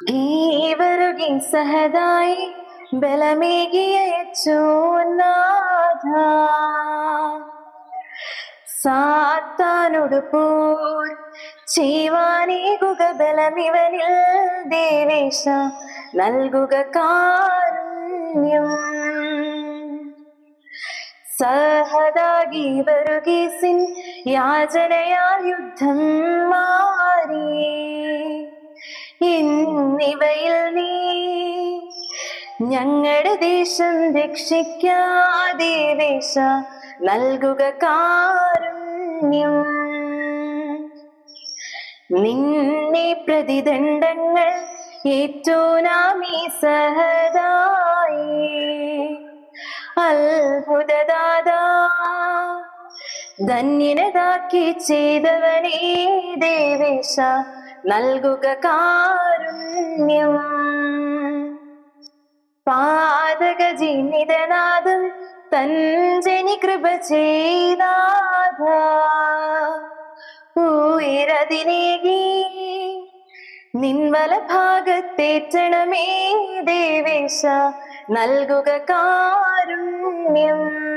ഗീവരുകി സഹതായി ബലമേകിയച്ചു നാഥ. സാത്താനോട് പോർ ചെയ്യുവാനേകുക ബലമിവനിൽ ദേവേശ നൽകുക കാരുണ്യം. സഹതാഗി വരുകീസിൻ യാചനയാൽ യുദ്ധം മാറി. ഇന്നിവയിൽ നീ ഞങ്ങളുടെ ദേശം രക്ഷിക്കാദേവേശ നൽകുക കാരുണ്യം. നിന്നെ പ്രതിദണ്ഡങ്ങൾ ഏറ്റോനാമീ സഹതായി. അത്ഭുതദാതാ ധന്യനതാക്കി ചെയ്തവനേ ദേവേശ നൽകുക കാരുണ്യം. പാതക ജീനിതനാഥം തഞ്ജനി കൃപ ചെയ്താഥ. ഉയരതിനേകി നിൻവല ഭാഗത്തേറ്റണമേ ദേവേശ നൽകുക കാരുണ്യം.